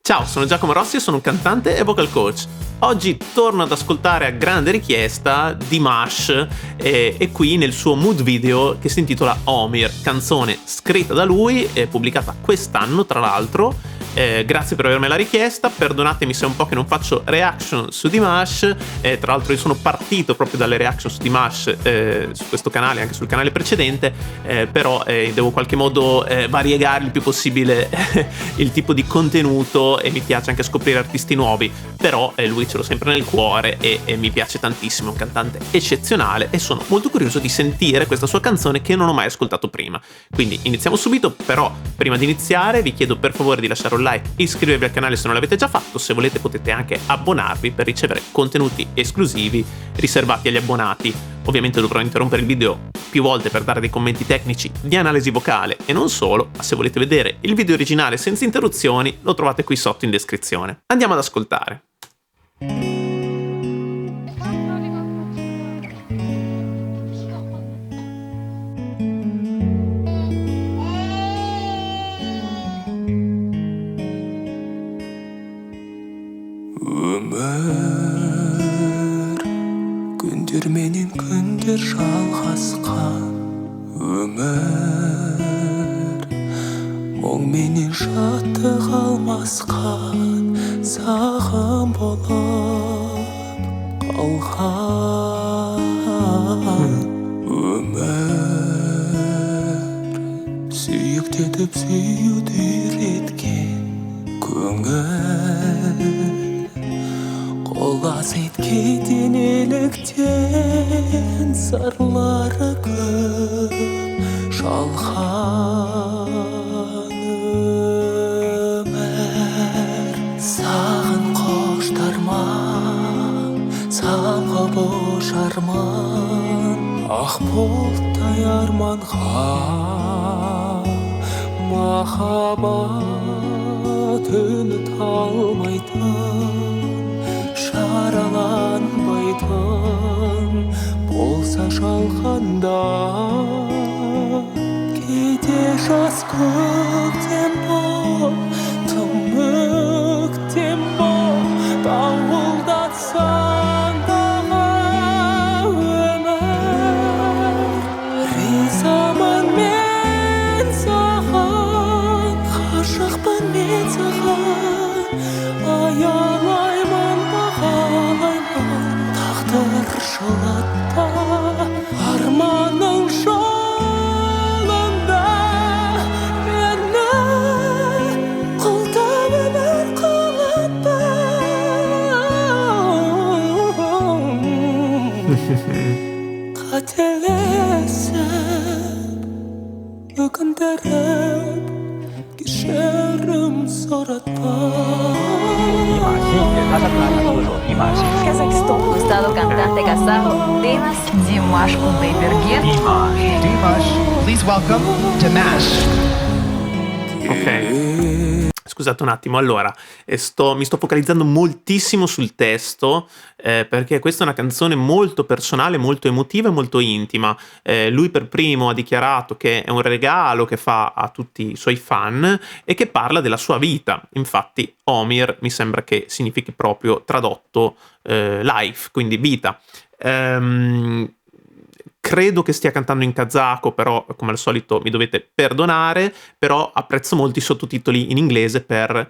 Ciao, sono Giacomo Rossi e sono un cantante e vocal coach. Oggi torno ad ascoltare a grande richiesta Dimash e qui nel suo mood video che si intitola Omir, canzone scritta da lui e pubblicata quest'anno tra l'altro. Grazie per avermela richiesta, perdonatemi se è un po' che non faccio reaction su Dimash, tra l'altro io sono partito proprio dalle reaction su Dimash su questo canale, anche sul canale precedente, però devo in qualche modo variegare il più possibile il tipo di contenuto e mi piace anche scoprire artisti nuovi, però lui ce l'ho sempre nel cuore e mi piace tantissimo, è un cantante eccezionale e sono molto curioso di sentire questa sua canzone che non ho mai ascoltato prima. Quindi iniziamo subito, però prima di iniziare vi chiedo per favore di lasciare un like, iscrivervi al canale se non l'avete già fatto, se volete potete anche abbonarvi per ricevere contenuti esclusivi riservati agli abbonati. Ovviamente dovrò interrompere il video più volte per dare dei commenti tecnici di analisi vocale e non solo, ma se volete vedere il video originale senza interruzioni lo trovate qui sotto in descrizione. Andiamo ad ascoltare. Күндер менен күндер жалғасқан өмір, мұң менен шаттық алмасқан сағым болып қалған өмір, сүйіктетіп сүюді үйреткен көңіл, қолас еткеден еліктен сарлары көп шалған өмір. Сағын қоштарман, самға бошарман, ақ бұлттай арманға махаббат үміт алмайтын, жараланбайтын болса жалғанда, кейде жас көктем бол, тым өктем бол, дауылдатсаң дағы өмір. Ризамын мен саған, ғашықпын мен саған, аялаймын бағалаймын тағдыр жылатпа, арманың жолында мені құлдап өмір қалатпа. Қателесіп өкіндіріп кешірім сұратпа. Казахстан. Gustavo cantante Kazajo, Dimas. Dimash Kudaibergen. Dimash. Please welcome Dimash. Ok, scusate un attimo, allora mi sto focalizzando moltissimo sul testo perché questa è una canzone molto personale, molto emotiva e molto intima. Lui per primo ha dichiarato che è un regalo che fa a tutti i suoi fan e che parla della sua vita. Infatti Omir mi sembra che significhi proprio tradotto life, quindi vita. Credo che stia cantando in kazako, però come al solito mi dovete perdonare, però apprezzo molto i sottotitoli in inglese per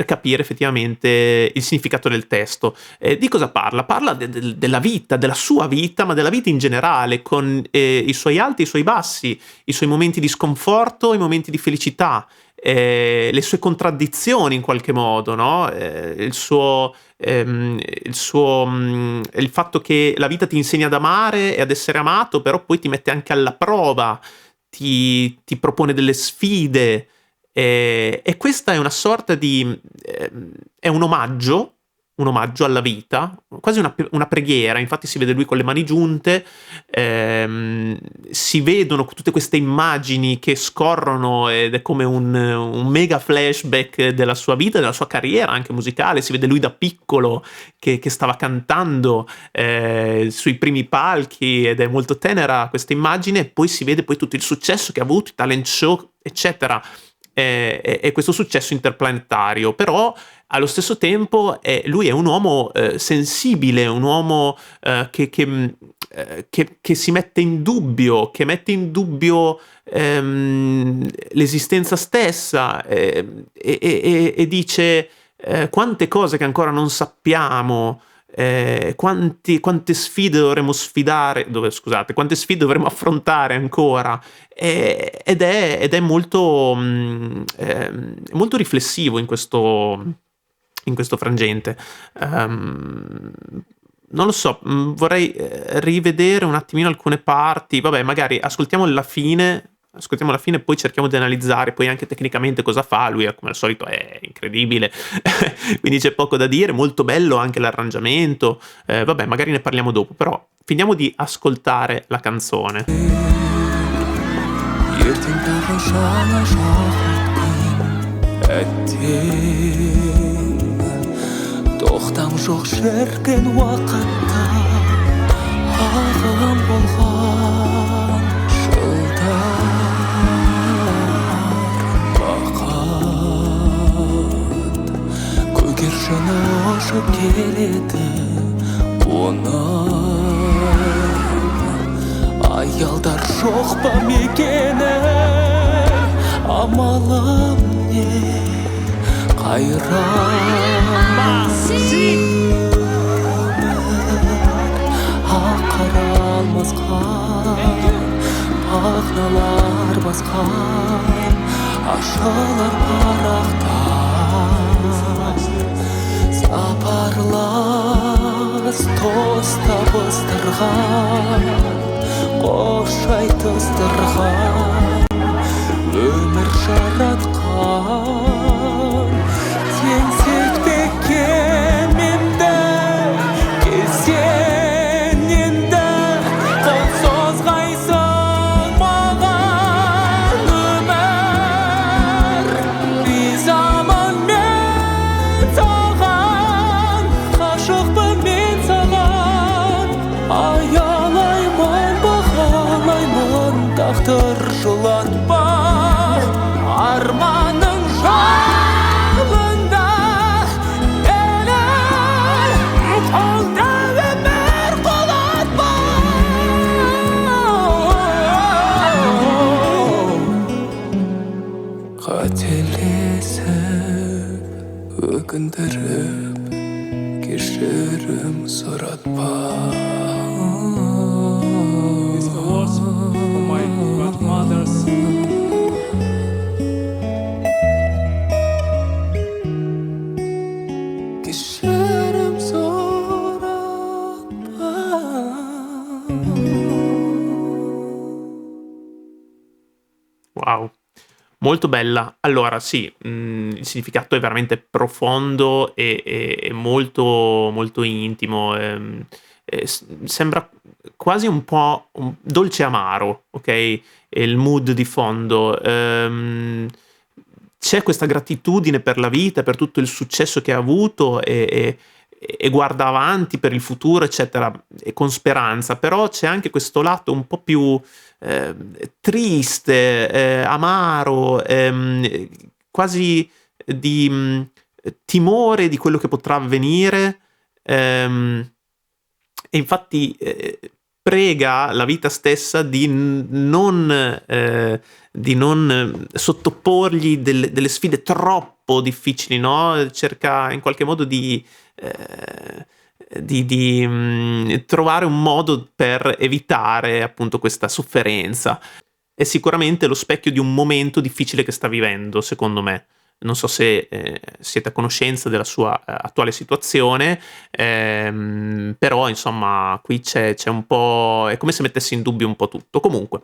capire effettivamente il significato del testo. Di cosa parla? Parla della vita, della sua vita, ma della vita in generale, con i suoi alti e i suoi bassi, i suoi momenti di sconforto, i momenti di felicità, le sue contraddizioni in qualche modo, no? Il fatto che la vita ti insegna ad amare e ad essere amato, però poi ti mette anche alla prova, ti propone delle sfide, e questa è una sorta di è un omaggio alla vita, quasi una preghiera. Infatti si vede lui con le mani giunte, si vedono tutte queste immagini che scorrono ed è come un mega flashback della sua vita, della sua carriera anche musicale. Si vede lui da piccolo che stava cantando sui primi palchi ed è molto tenera questa immagine, e poi si vede poi tutto il successo che ha avuto, i talent show eccetera. e questo successo interplanetario, però allo stesso tempo lui è un uomo sensibile, un uomo che si mette in dubbio, che mette in dubbio l'esistenza stessa, e dice quante cose che ancora non sappiamo, quante sfide dovremo quante sfide dovremo affrontare ancora, ed è molto, molto riflessivo in questo frangente. Non lo so, vorrei rivedere un attimino alcune parti. Vabbè, magari ascoltiamo la fine e poi cerchiamo di analizzare poi anche tecnicamente cosa fa. Lui, come al solito, è incredibile, quindi c'è poco da dire, molto bello anche l'arrangiamento. Vabbè, magari ne parliamo dopo, però finiamo di ascoltare la canzone. ертең тағы жаңа шақыртпайын әттең тоқтам жоқ шіркін уақытта ағын болған жылдар бақыт көгершіні ұшып келеді аялдар жоқ па мекені амалым не қайран ақара алмасқан мағыналар басқан ашылар парақтан сапарлас тос табыстырған қош айтыстырған өмір жаратқан теңсетпекке менді келсең енді қол созғайсың маған өмір ризамын мен саған ғашықпын мен саған аялаймын бағалаймын тағдыр жылатпа арманың жолында елім қолда өмір құлатпа қателесіп өкіндіріп кешірім сұратпа Кешірім сұратпа. Wow, molto bella. Allora, sì, il significato è veramente profondo e molto, molto intimo. Sembra quasi un po' dolce amaro, ok? E il mood di fondo. C'è questa gratitudine per la vita, per tutto il successo che ha avuto e guarda avanti per il futuro, eccetera, e con speranza, però c'è anche questo lato un po' più triste, amaro, quasi di timore di quello che potrà avvenire, e infatti prega la vita stessa di non sottoporgli delle sfide troppo difficili, no? Cerca in qualche modo di trovare un modo per evitare appunto questa sofferenza. È sicuramente lo specchio di un momento difficile che sta vivendo, secondo me. Non so se siete a conoscenza della sua attuale situazione, però insomma qui c'è un po', è come se mettesse in dubbio un po' tutto. Comunque,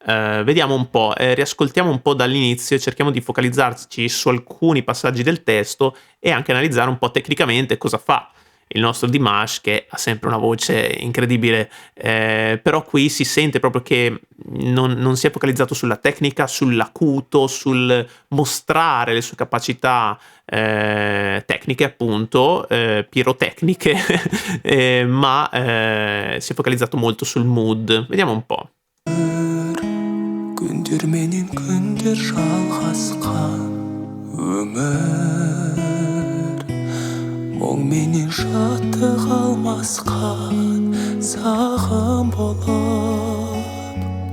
vediamo un po', riascoltiamo un po' dall'inizio e cerchiamo di focalizzarci su alcuni passaggi del testo e anche analizzare un po' tecnicamente cosa fa il nostro Dimash, che ha sempre una voce incredibile, però qui si sente proprio che non si è focalizzato sulla tecnica, sull'acuto, sul mostrare le sue capacità tecniche, appunto, pirotecniche, ma si è focalizzato molto sul mood. Vediamo un po'. күндер менен күндер жалғасқан өмір мұң менен шаттық алмасқан сағым болып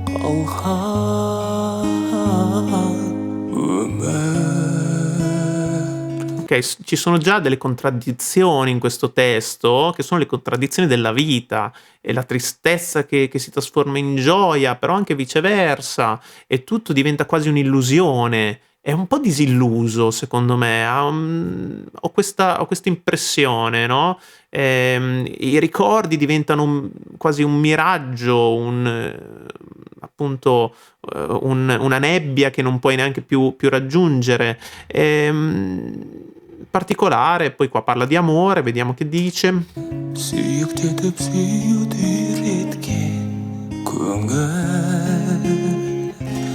қалған өмір. Ok, ci sono già delle contraddizioni in questo testo, che sono le contraddizioni della vita e la tristezza che si trasforma in gioia, però anche viceversa, e tutto diventa quasi un'illusione. È un po' disilluso, secondo me. Ho questa impressione, no? I ricordi diventano quasi un miraggio, appunto, una nebbia che non puoi neanche più raggiungere. Particolare, poi qua parla di amore, vediamo che dice. Сүйіктетіп сүюді үйреткен көңіл.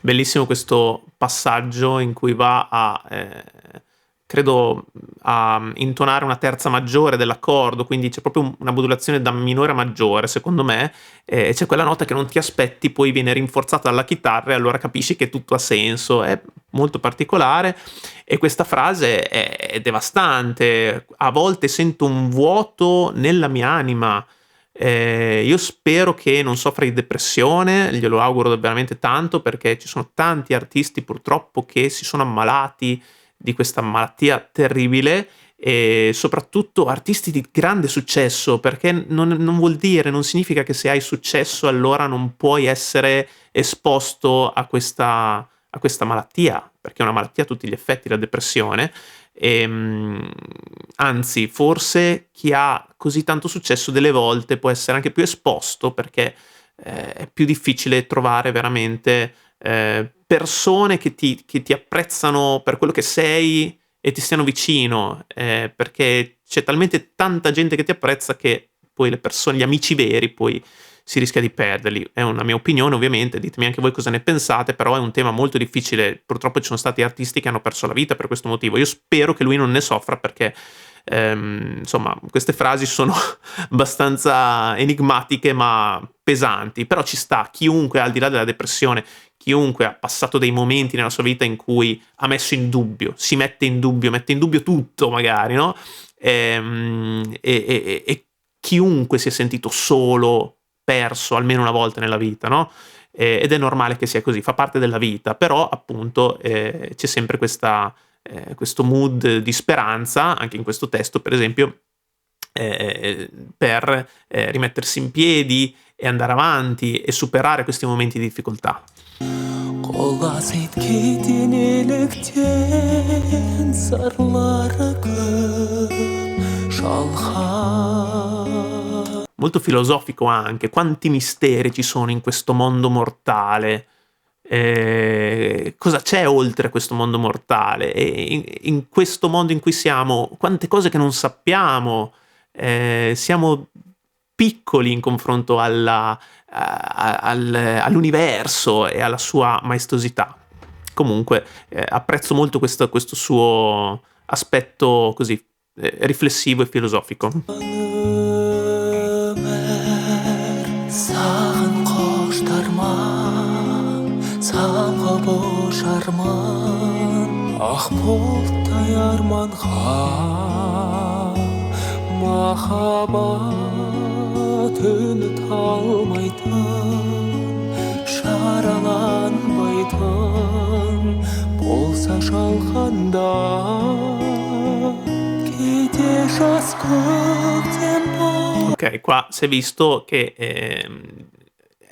Bellissimo questo passaggio in cui va credo a intonare una terza maggiore dell'accordo, quindi c'è proprio una modulazione da minore a maggiore, secondo me, e c'è quella nota che non ti aspetti, poi viene rinforzata dalla chitarra e allora capisci che tutto ha senso. È molto particolare e questa frase è devastante. A volte sento un vuoto nella mia anima. Io spero che non soffra di depressione, glielo auguro veramente tanto, perché ci sono tanti artisti purtroppo che si sono ammalati di questa malattia terribile, e soprattutto artisti di grande successo, perché non vuol dire, non significa che se hai successo allora non puoi essere esposto a questa malattia, perché è una malattia a tutti gli effetti, la depressione. Anzi, forse chi ha così tanto successo delle volte può essere anche più esposto, perché è più difficile trovare veramente persone che ti apprezzano per quello che sei e ti stiano vicino, perché c'è talmente tanta gente che ti apprezza che poi le persone, gli amici veri, poi si rischia di perderli. È una mia opinione, ovviamente, ditemi anche voi cosa ne pensate, però è un tema molto difficile. Purtroppo ci sono stati artisti che hanno perso la vita per questo motivo. Io spero che lui non ne soffra, perché insomma, queste frasi sono abbastanza enigmatiche ma pesanti, però ci sta. Chiunque, al di là della depressione, chiunque ha passato dei momenti nella sua vita in cui ha messo in dubbio, mette in dubbio tutto magari, no? E chiunque si è sentito solo, perso almeno una volta nella vita, no? Ed è normale che sia così, fa parte della vita, però appunto c'è sempre questo mood di speranza, anche in questo testo per esempio, per rimettersi in piedi e andare avanti e superare questi momenti di difficoltà. Қолас еткен еліктен зарлары көп шалған. Molto filosofico anche, quanti misteri ci sono in questo mondo mortale. Cosa c'è oltre a questo mondo mortale? E in questo mondo in cui siamo, quante cose che non sappiamo. Siamo piccoli in confronto all'universo e alla sua maestosità. Comunque apprezzo molto questo suo aspetto così riflessivo e filosofico. Ақ бұлттай арманға махаббат үміт алмайтын жараланбайтын болса жалғанда кейде жас көктем бол. Ok, qua si è visto che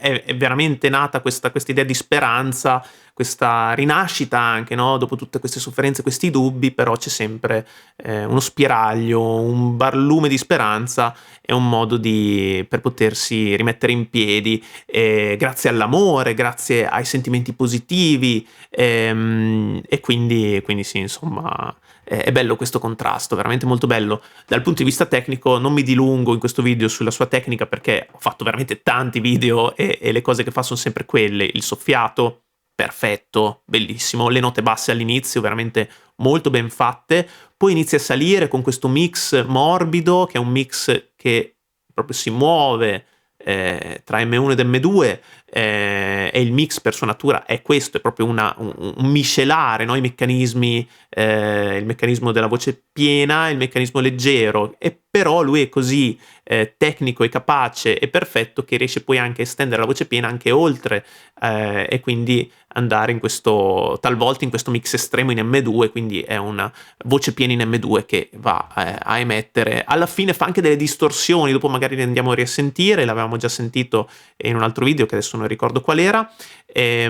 è veramente nata questa idea di speranza, questa rinascita anche, no? Dopo tutte queste sofferenze, questi dubbi, però c'è sempre uno spiraglio, un barlume di speranza e un modo per potersi rimettere in piedi, grazie all'amore, grazie ai sentimenti positivi, e quindi sì, insomma, è bello questo contrasto, veramente molto bello. Dal punto di vista tecnico non mi dilungo in questo video sulla sua tecnica, perché ho fatto veramente tanti video e le cose che fa sono sempre quelle. Il soffiato perfetto, bellissimo, le note basse all'inizio veramente molto ben fatte, poi inizia a salire con questo mix morbido, che è un mix che proprio si muove tra M1 ed M2, e il mix per suonatura è questo, è proprio un miscelare, no? I meccanismi, il meccanismo della voce piena, il meccanismo leggero, e però lui è così tecnico e capace e perfetto che riesce poi anche a estendere la voce piena anche oltre, e quindi andare in questo, talvolta in questo mix estremo in M2, quindi è una voce piena in M2 che va a emettere. Alla fine fa anche delle distorsioni, dopo magari le andiamo a riasentire, l'avevamo già sentito in un altro video che adesso non ricordo qual era, e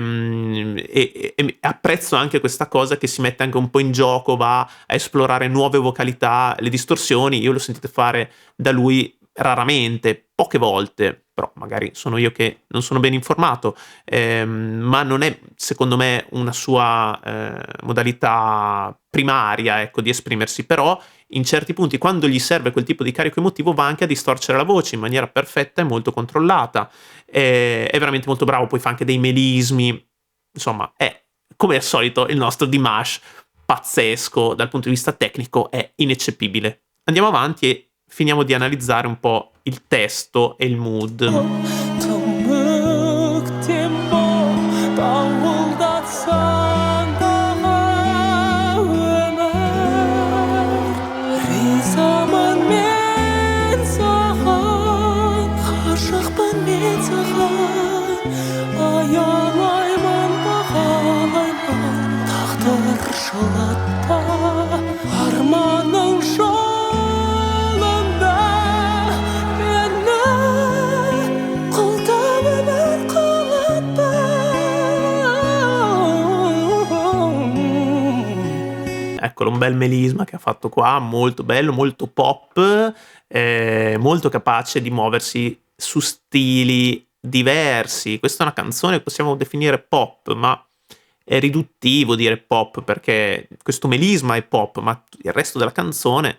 apprezzo anche questa cosa che si mette anche un po' in gioco, va a esplorare nuove vocalità, le distorsioni. Io le ho sentite fare da lui raramente, poche volte, però magari sono io che non sono ben informato, ma non è secondo me una sua modalità primaria, ecco, di esprimersi. Però in certi punti, quando gli serve quel tipo di carico emotivo, va anche a distorcere la voce in maniera perfetta e molto controllata. È veramente molto bravo, poi fa anche dei melismi, insomma è come al solito il nostro Dimash, pazzesco dal punto di vista tecnico, è ineccepibile. Andiamo avanti e finiamo di analizzare un po' il testo e il mood. Eccolo, un bel melisma che ha fatto qua, molto bello, molto pop, molto capace di muoversi su stili diversi. Questa è una canzone che possiamo definire pop, ma è riduttivo dire pop, perché questo melisma è pop, ma il resto della canzone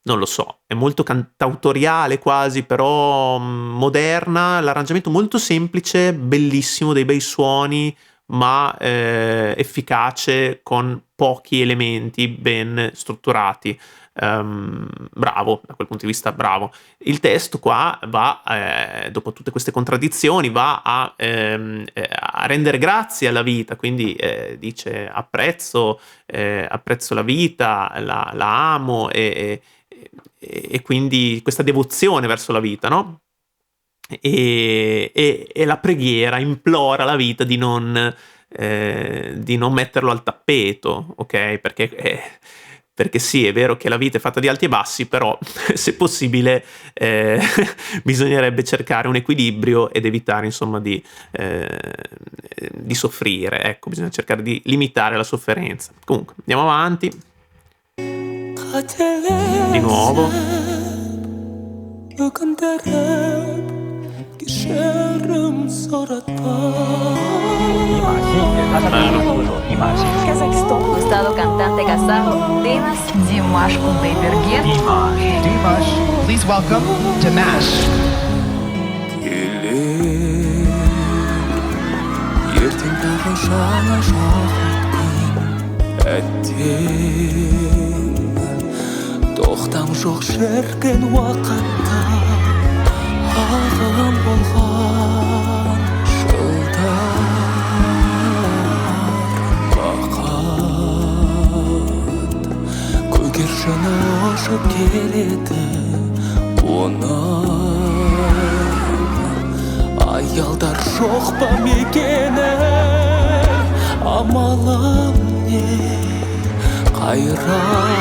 non lo so, è molto cantautoriale quasi, però moderna, l'arrangiamento molto semplice, bellissimo, dei bei suoni, ma efficace, con pochi elementi ben strutturati. Bravo, da quel punto di vista bravo. Il testo qua va, dopo tutte queste contraddizioni, va a rendere grazie alla vita, quindi dice apprezzo la vita, la amo, e quindi questa devozione verso la vita, no? E la preghiera implora la vita di non metterlo al tappeto, ok? Perché sì, è vero che la vita è fatta di alti e bassi, però se possibile bisognerebbe cercare un equilibrio ed evitare, insomma, di soffrire. Ecco, bisogna cercare di limitare la sofferenza. Comunque, andiamo avanti. Di nuovo. Gustavo cantante kazajo Dimas Dimash Kudaibergen. Dimash, please welcome Dimash. ертең тағы жаңа шақыртпен әттең тоқтам жоқ шіркін уақытта ағын болған жылдар бақыт көгершіні ұшып келеді оның аялдар жоқ па мекені амалым не қайран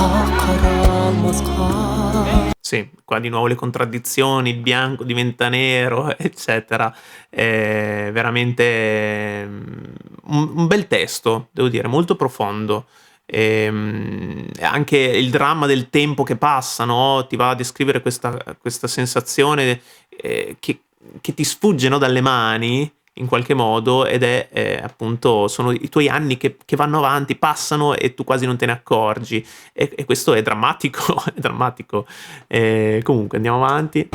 ақыра алмасқа. Sì, qua di nuovo le contraddizioni, il bianco diventa nero, eccetera. È veramente un bel testo, devo dire, molto profondo. Anche il dramma del tempo che passa, no? Ti va a descrivere questa sensazione che ti sfugge, no, dalle mani in qualche modo, ed è appunto, sono i tuoi anni che vanno avanti, passano e tu quasi non te ne accorgi, e questo è drammatico, è drammatico. Comunque andiamo avanti.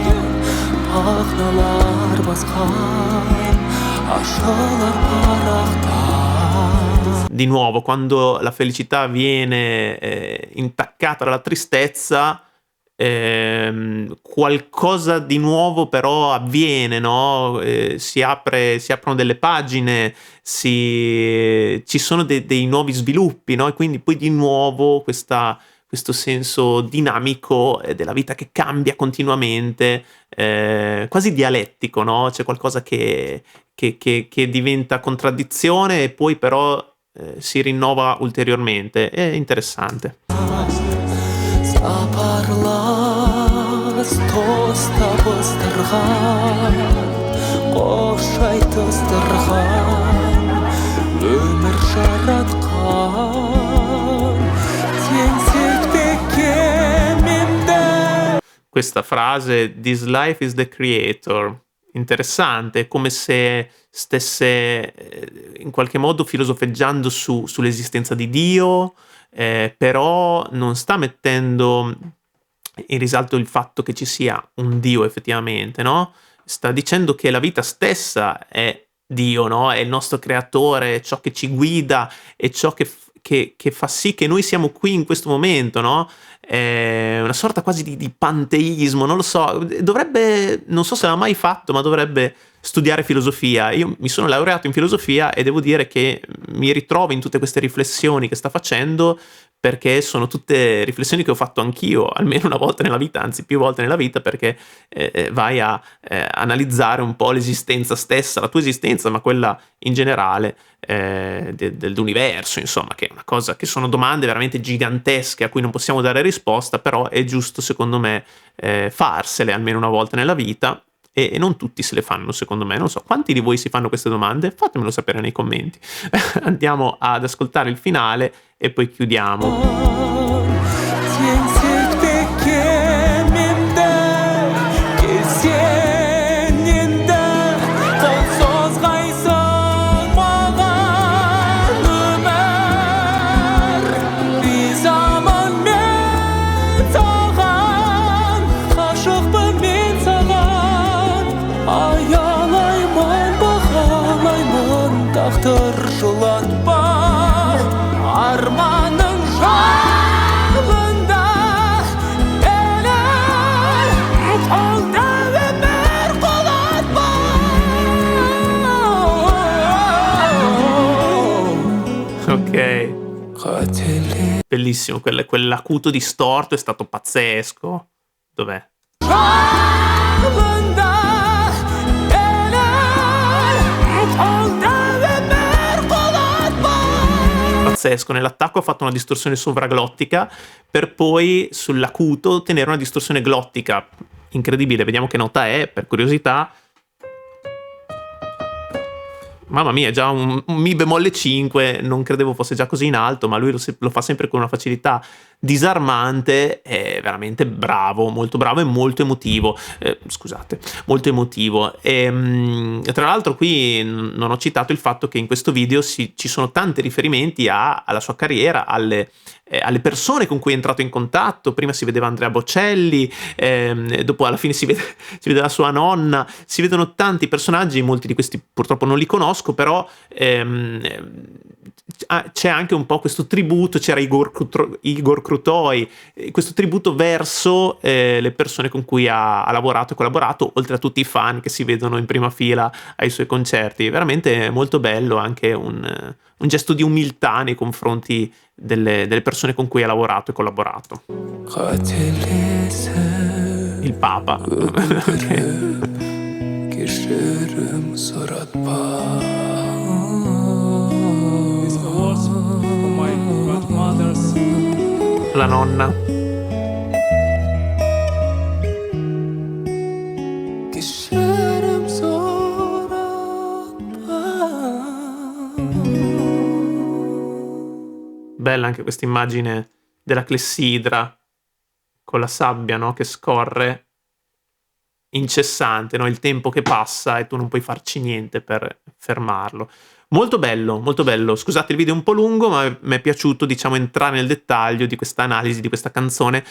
Di nuovo, quando la felicità viene intaccata dalla tristezza, qualcosa di nuovo però avviene, no? Si aprono delle pagine, ci sono dei nuovi sviluppi, no? E quindi poi di nuovo questo senso dinamico della vita che cambia continuamente, quasi dialettico, no? C'è qualcosa che diventa contraddizione e poi però si rinnova ulteriormente. È interessante. Сапарлас тоста бастырған Қошай тостырған Өмір жаратқан Теңсетпекке менді. Questa frase, "This life is the creator", interessante, è come se stesse in qualche modo filosofeggiando sull'esistenza di Dio, però non sta mettendo in risalto il fatto che ci sia un Dio effettivamente, no? Sta dicendo che la vita stessa è Dio, no? È il nostro creatore, è ciò che ci guida, è ciò che fa sì che noi siamo qui in questo momento, no? È una sorta quasi di panteismo, non lo so, non so se l'ha mai fatto, ma dovrebbe studiare filosofia. Io mi sono laureato in filosofia e devo dire che mi ritrovo in tutte queste riflessioni che sta facendo, perché sono tutte riflessioni che ho fatto anch'io, almeno una volta nella vita, anzi più volte nella vita, perché vai a analizzare un po' l'esistenza stessa, la tua esistenza, ma quella in generale dell'universo, insomma, che è una cosa, che sono domande veramente gigantesche a cui non possiamo dare risposta, però è giusto secondo me farsele almeno una volta nella vita. E non tutti se le fanno, secondo me. Non so, quanti di voi si fanno queste domande? Fatemelo sapere nei commenti. Andiamo ad ascoltare il finale e poi chiudiamo. Тағдыр жылатпа арманың жолында елер қолда өмір құлатпа. Ok, bellissimo, quell'acuto distorto è stato pazzesco. Dov'è? Жолында елер қолда pazzesco. Nell'attacco ha fatto una distorsione sovraglottica per poi sull'acuto ottenere una distorsione glottica incredibile. Vediamo che nota è, per curiosità. Mamma mia, già un Mi bemolle 5, non credevo fosse già così in alto, ma lui lo fa sempre con una facilità disarmante. È veramente bravo, molto bravo e molto emotivo. Scusate, molto emotivo. Tra l'altro qui non ho citato il fatto che in questo video ci sono tanti riferimenti alla sua carriera, alle persone con cui è entrato in contatto. Prima si vedeva Andrea Bocelli, dopo alla fine si vede la sua nonna, si vedono tanti personaggi, molti di questi purtroppo non li conosco, però c'è anche un po' questo tributo, c'era Igor Krutoi, questo tributo verso le persone con cui ha lavorato e collaborato, oltre a tutti i fan che si vedono in prima fila ai suoi concerti. Veramente molto bello, anche un gesto di umiltà nei confronti delle persone con cui ha lavorato e collaborato. Il Papa. La nonna. Bella anche questa immagine della clessidra con la sabbia, no? Che scorre incessante, no? Il tempo che passa e tu non puoi farci niente per fermarlo. Molto bello, molto bello. Scusate, il video è un po' lungo, ma mi è piaciuto, diciamo, entrare nel dettaglio di questa analisi di questa canzone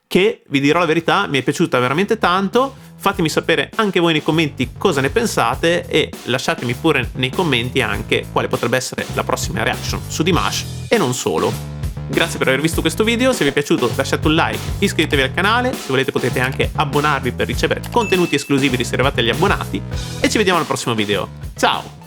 che, vi dirò la verità, mi è piaciuta veramente tanto. Fatemi sapere anche voi nei commenti cosa ne pensate e lasciatemi pure nei commenti anche quale potrebbe essere la prossima reaction su Dimash e non solo. Grazie per aver visto questo video, se vi è piaciuto lasciate un like, iscrivetevi al canale, se volete potete anche abbonarvi per ricevere contenuti esclusivi riservati agli abbonati e ci vediamo al prossimo video. Ciao!